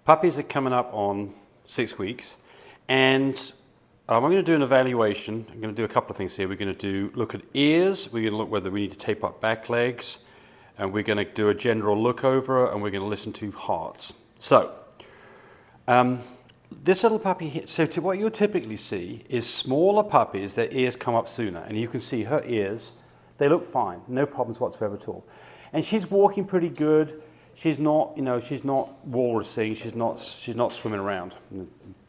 Puppies are coming up on 6 weeks, and I'm going to do an evaluation. I'm going to do a couple of things here. We're going to look at ears, we're going to look whether we need to tape up back legs, and we're going to do a general look over, and we're going to listen to hearts. So, this little puppy here, so what you'll typically see is smaller puppies, their ears come up sooner, and you can see her ears, they look fine, no problems whatsoever at all. And she's walking pretty good. She's not, she's not walrusing, she's not swimming around.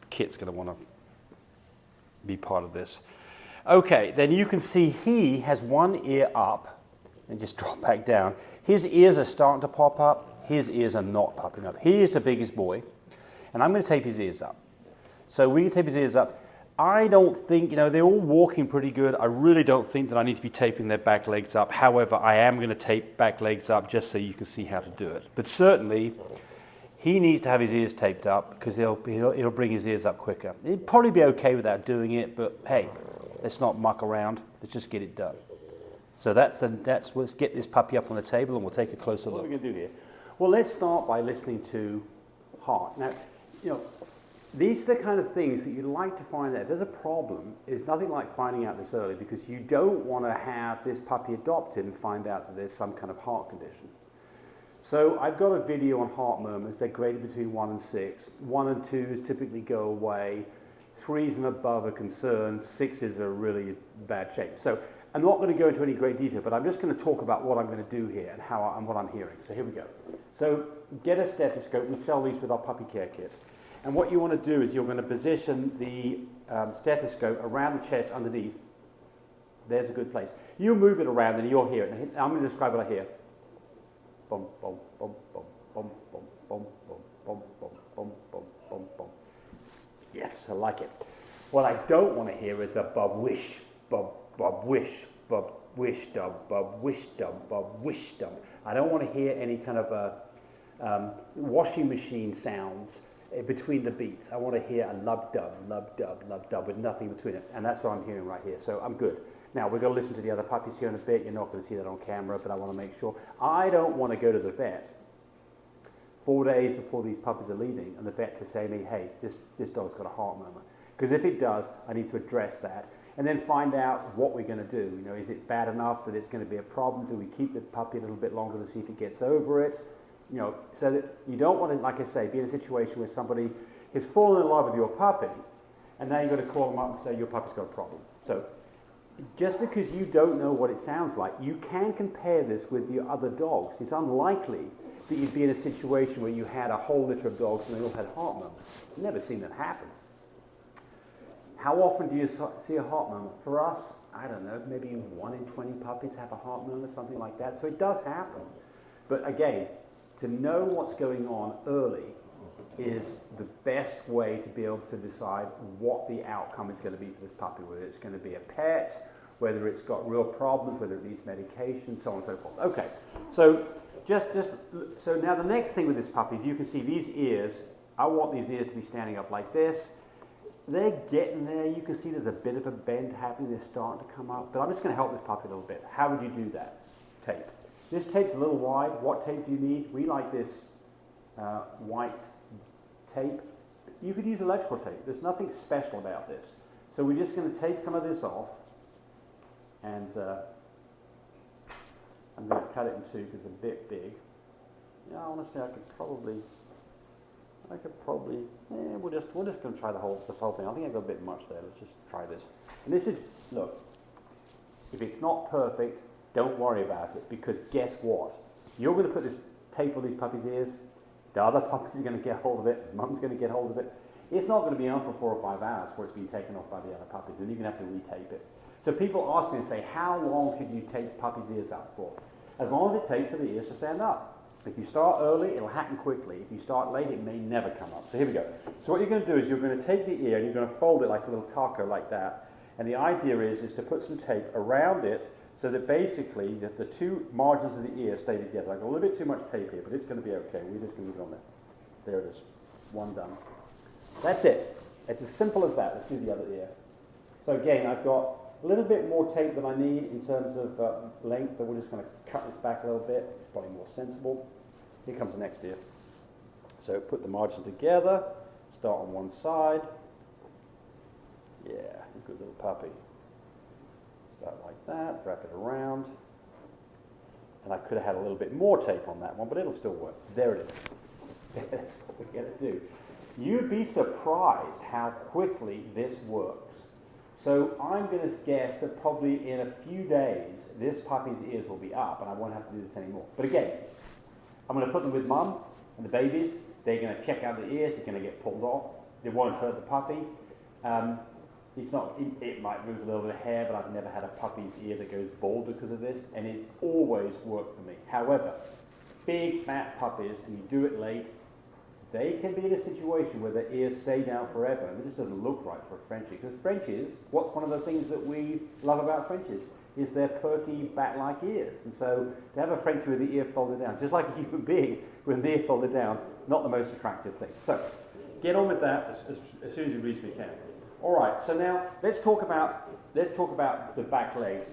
Kit's going to want to be part of this. Okay, then you can see he has one ear up, and just drop back down. His ears are starting to pop up, his ears are not popping up. He is the biggest boy, and I'm going to tape his ears up. So we can tape his ears up. I don't think, they're all walking pretty good. I really don't think that I need to be taping their back legs up. However, I am going to tape back legs up just so you can see how to do it. But certainly, he needs to have his ears taped up because it'll bring his ears up quicker. He'd probably be okay without doing it, but hey, let's not muck around. Let's just get it done. So let's get this puppy up on the table and we'll take a closer look. What are we going to do here? Well, let's start by listening to heart. Now, these are the kind of things that you'd like to find out. If there's a problem, it's nothing like finding out this early because you don't want to have this puppy adopted and find out that there's some kind of heart condition. So I've got a video on heart murmurs. They're graded between 1 and 6. 1 and 2s typically go away. 3s and above are concerned. 6s are really bad shape. So I'm not going to go into any great detail, but I'm just going to talk about what I'm going to do here and what I'm hearing. So here we go. So get a stethoscope. We sell these with our puppy care kit. And what you want to do is you're going to position the stethoscope around the chest underneath. There's a good place. You move it around and you'll hear it. I'm going to describe what I hear. Bum, bum, bum, bum, bum, bum, bum, bum, bum, bum, bum, bum, bum, bum. Yes, I like it. What I don't want to hear is a bub wish, bub wish, bub wish dum, bub wish dum, bub wish dum. I don't want to hear any kind of washing machine sounds between the beats. I want to hear a lub dub with nothing between it. And that's what I'm hearing right here. So I'm good. Now we're going to listen to the other puppies here in a bit. You're not going to see that on camera, but I want to make sure. I don't want to go to the vet 4 days before these puppies are leaving and the vet to say to me, hey, this dog's got a heart murmur. Because if it does, I need to address that and then find out what we're going to do. Is it bad enough that it's going to be a problem? Do we keep the puppy a little bit longer to see if it gets over it? So that you don't want to, like I say, be in a situation where somebody has fallen in love with your puppy and now you've got to call them up and say your puppy's got a problem. So just because you don't know what it sounds like, you can compare this with your other dogs. It's unlikely that you'd be in a situation where you had a whole litter of dogs and they all had heart murmurs. I've never seen that happen. How often do you see a heart murmur? For us, I don't know, maybe 1 in 20 puppies have a heart murmur, something like that. So it does happen. But again, to know what's going on early is the best way to be able to decide what the outcome is going to be for this puppy, whether it's going to be a pet, whether it's got real problems, whether it needs medication, so on and so forth. Okay, so so now the next thing with this puppy is you can see these ears. I want these ears to be standing up like this. They're getting there. You can see there's a bit of a bend happening. They're starting to come up. But I'm just going to help this puppy a little bit. How would you do that? Tape. This tape's a little wide. What tape do you need? We like this white tape. You could use electrical tape. There's nothing special about this. So we're just going to take some of this off, and I'm going to cut it in two because it's a bit big. Yeah, honestly, I could probably. We're just going to try this whole thing. I think I got a bit much there. Let's just try this. And this is, look, if it's not perfect, don't worry about it, because guess what? You're going to put this tape on these puppies' ears. The other puppies are going to get hold of it. Mum's going to get hold of it. It's not going to be on for 4 or 5 hours before it's been taken off by the other puppies, and you're going to have to retape it. So people ask me and say, how long should you tape puppies' ears up for? As long as it takes for the ears to stand up. If you start early, it'll happen quickly. If you start late, it may never come up. So here we go. So what you're going to do is you're going to take the ear and you're going to fold it like a little taco like that. And the idea is to put some tape around it so that basically the two margins of the ear stay together. I've got a little bit too much tape here, but it's going to be okay. We're just going to leave it on there. There it is. One done. That's it. It's as simple as that. Let's do the other ear. So again, I've got a little bit more tape than I need in terms of length, but we're just going to cut this back a little bit. It's probably more sensible. Here comes the next ear. So put the margin together, start on one side. Yeah, good little puppy. Start like that, wrap it around. And I could have had a little bit more tape on that one, but it'll still work. There it is. That's what we're going to do. You'd be surprised how quickly this works. So I'm going to guess that probably in a few days, this puppy's ears will be up and I won't have to do this anymore. But again, I'm going to put them with mum and the babies. They're going to check out the ears. They're going to get pulled off. They won't hurt the puppy. It's not. It might lose a little bit of hair, but I've never had a puppy's ear that goes bald because of this, and it always worked for me. However, big fat puppies, and you do it late, they can be in a situation where their ears stay down forever, and it just doesn't look right for a Frenchie. Because Frenchies, what's one of the things that we love about Frenchies is their perky bat-like ears, and so to have a Frenchie with the ear folded down, just like a human being with the ear folded down, not the most attractive thing. So get on with that as soon as you reasonably can. All right, so now let's talk about the back legs.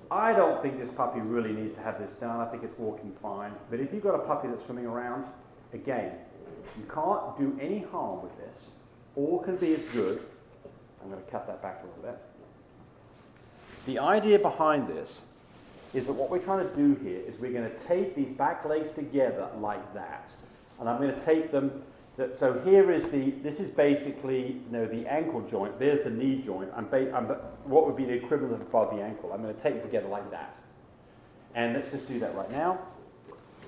I don't think this puppy really needs to have this done. I think it's walking fine. But if you've got a puppy that's swimming around, again, you can't do any harm with this. All can be as good. I'm going to cut that back a little bit. The idea behind this is that what we're trying to do here is we're going to tape these back legs together like that. And I'm going to tape them. So here is this is basically, the ankle joint. There's the knee joint. What would be the equivalent above the ankle. I'm going to tape it together like that. And let's just do that right now.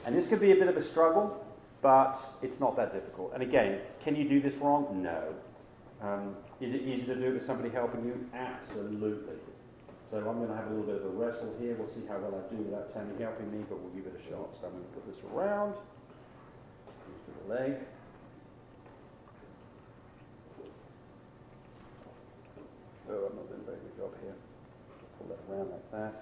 And this could be a bit of a struggle, but it's not that difficult. And again, can you do this wrong? No. Is it easy to do it with somebody helping you? Absolutely. So I'm going to have a little bit of a wrestle here. We'll see how well I do without Tami helping me, but we'll give it a shot. So I'm going to put this around. Use the leg. Oh, I'm not doing a very good job here. Pull that around like that.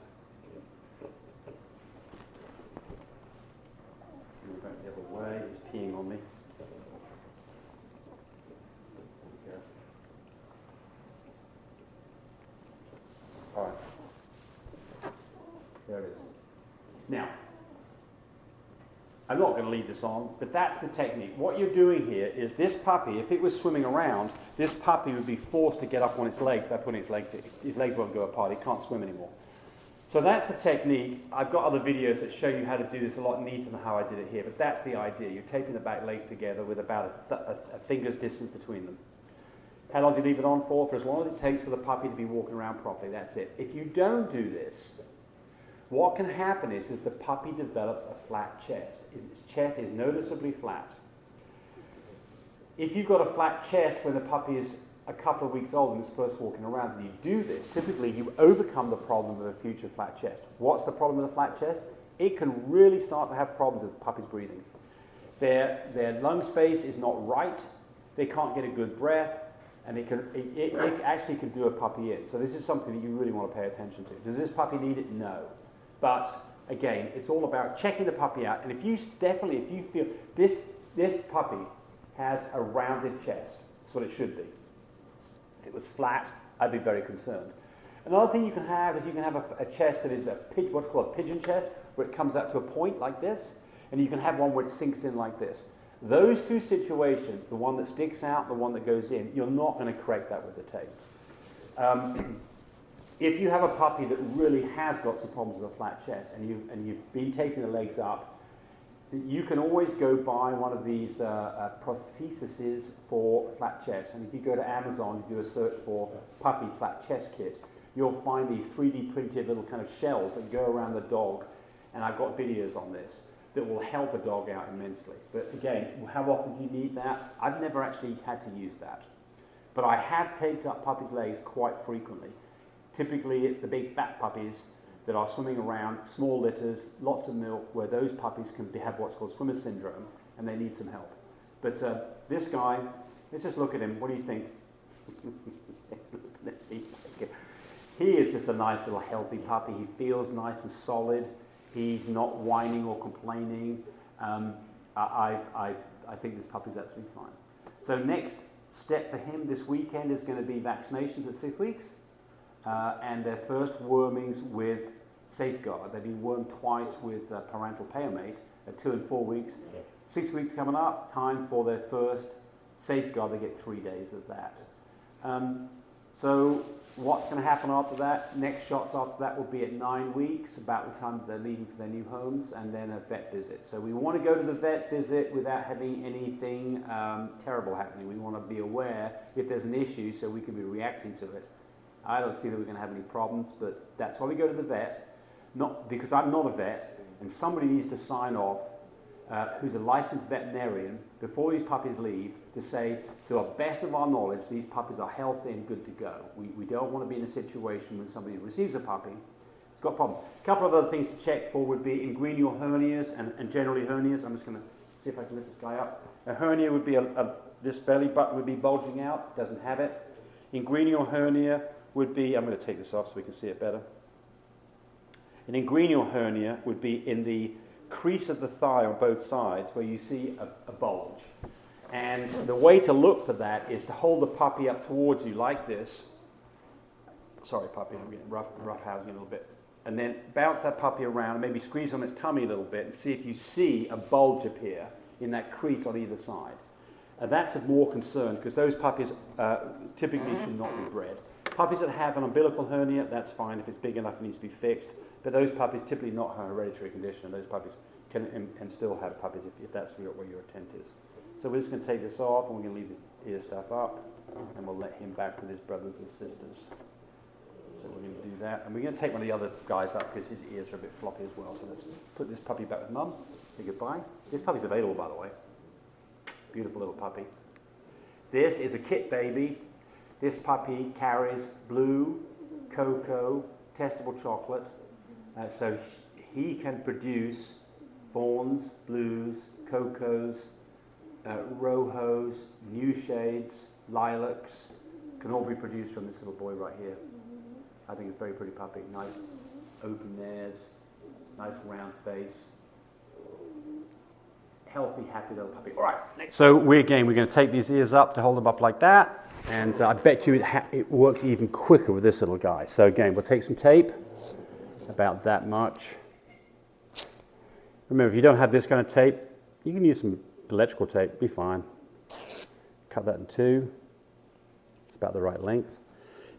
Move back the other way. He's peeing on me. There we go. All right. There it is. Now, I'm not going to leave this on, but that's the technique. What you're doing here is this puppy, if it was swimming around, this puppy would be forced to get up on its legs by putting its legs in. His legs won't go apart. He can't swim anymore. So that's the technique. I've got other videos that show you how to do this a lot neater than how I did it here, but that's the idea. You're taping the back legs together with about a finger's distance between them. How long do you leave it on for? For as long as it takes for the puppy to be walking around properly. That's it. If you don't do this, what can happen is the puppy develops a flat chest. Its chest is noticeably flat. If you've got a flat chest when the puppy is a couple of weeks old and it's first walking around and you do this, typically you overcome the problem of a future flat chest. What's the problem with a flat chest? It can really start to have problems with puppies breathing. Their lung space is not right, they can't get a good breath, and it actually can do a puppy in. So this is something that you really want to pay attention to. Does this puppy need it? No. But again, it's all about checking the puppy out. And if you feel this puppy has a rounded chest, that's what it should be. If it was flat, I'd be very concerned. Another thing you can have is a chest that is what's called a pigeon chest, where it comes up to a point like this, and you can have one where it sinks in like this. Those two situations, the one that sticks out, the one that goes in, you're not going to correct that with the tape. If you have a puppy that really has got some problems with a flat chest and you've been taking the legs up, you can always go buy one of these prostheses for flat chest. And if you go to Amazon, you do a search for puppy flat chest kit, you'll find these 3D printed little kind of shells that go around the dog. And I've got videos on this that will help a dog out immensely. But again, how often do you need that? I've never actually had to use that. But I have taped up puppies' legs quite frequently. Typically, it's the big fat puppies that are swimming around, small litters, lots of milk, where those puppies can have what's called swimmer syndrome, and they need some help. But this guy, let's just look at him. What do you think? He is just a nice little healthy puppy. He feels nice and solid. He's not whining or complaining. I think this puppy's absolutely fine. So next step for him this weekend is going to be vaccinations at 6 weeks. And their first wormings with Safeguard. They've been wormed twice with parental paramate at 2 and 4 weeks. 6 weeks coming up, time for their first safeguard. They get 3 days of that. So what's going to happen after that? Next shots after that will be at 9 weeks, about the time they're leaving for their new homes, and then a vet visit. So we want to go to the vet visit without having anything terrible happening. We want to be aware if there's an issue so we can be reacting to it. I don't see that we're going to have any problems, but that's why we go to the vet. Not because I'm not a vet, and somebody needs to sign off who's a licensed veterinarian before these puppies leave to say, to the best of our knowledge, these puppies are healthy and good to go. We don't want to be in a situation when somebody receives a puppy, it's got problems. A couple of other things to check for would be inguinal hernias and generally hernias. I'm just going to see if I can lift this guy up. A hernia would be this belly button would be bulging out, doesn't have it. Inguinal hernia would be, I'm going to take this off so we can see it better. An inguinal hernia would be in the crease of the thigh on both sides where you see a bulge. And the way to look for that is to hold the puppy up towards you like this. Sorry puppy, I'm getting rough housing a little bit. And then bounce that puppy around and maybe squeeze on its tummy a little bit and see if you see a bulge appear in that crease on either side. That's of more concern because those puppies typically should not be bred. Puppies that have an umbilical hernia, that's fine if it's big enough and needs to be fixed. But those puppies typically not a hereditary condition, and those puppies can still have puppies if that's where your intent is. So we're just going to take this off, and we're going to leave this ear stuff up, and we'll let him back with his brothers and sisters. So we're going to do that, and we're going to take one of the other guys up because his ears are a bit floppy as well. So let's put this puppy back with Mum. Say goodbye. This puppy's available, by the way. Beautiful little puppy. This is a kit baby. This puppy carries blue, Coco, testable chocolate. So he can produce fawns, blues, cocos, rojos, new shades, lilacs, can all be produced from this little boy right here. I think it's a very pretty puppy. Nice open ears, nice round face. Healthy, happy little puppy. All right, next. So we're going to take these ears up to hold them up like that. And I bet you it works even quicker with this little guy. So again, we'll take some tape. About that much. Remember, if you don't have this kind of tape, you can use some electrical tape, be fine. Cut that in two. It's about the right length.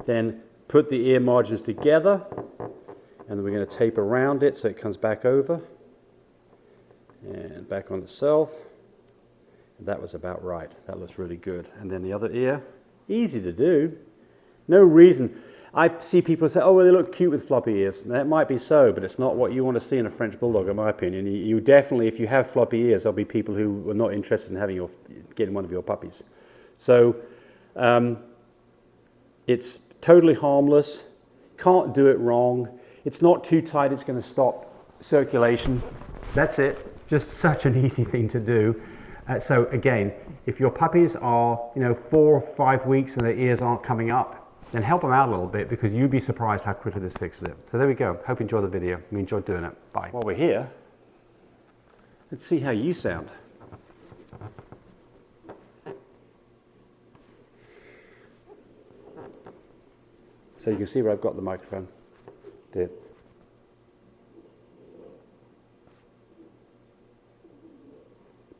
Then put the ear margins together, and then we're going to tape around it so it comes back over and back on itself. And that was about right. That looks really good. And then the other ear, easy to do. No reason. I see people say, oh, well, they look cute with floppy ears. That might be so, but it's not what you want to see in a French Bulldog, in my opinion. You definitely, if you have floppy ears, there'll be people who are not interested in getting one of your puppies. So it's totally harmless. Can't do it wrong. It's not too tight. It's going to stop circulation. That's it. Just such an easy thing to do. So again, if your puppies are 4 or 5 weeks and their ears aren't coming up, then help them out a little bit because you'd be surprised how quickly this fixes it. So there we go. Hope you enjoyed the video. We enjoyed doing it. Bye. While we're here, let's see how you sound. So you can see where I've got the microphone. There.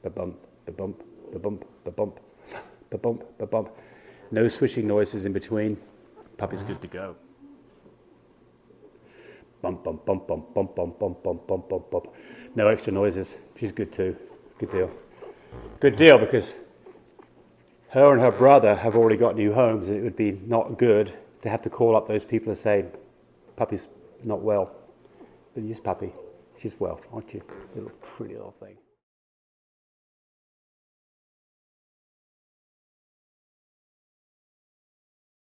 Ba-bump, ba-bump, ba-bump, ba-bump, ba-bump, ba-bump. No swishing noises in between. Puppy's good to go. Bump, bump, bump, bump, bump, bump, bump, bump, bump, bump, bump. No extra noises. She's good too. Good deal. Good deal because her and her brother have already got new homes. It would be not good to have to call up those people and say, puppy's not well. But this puppy, she's well, aren't you? Little pretty little thing.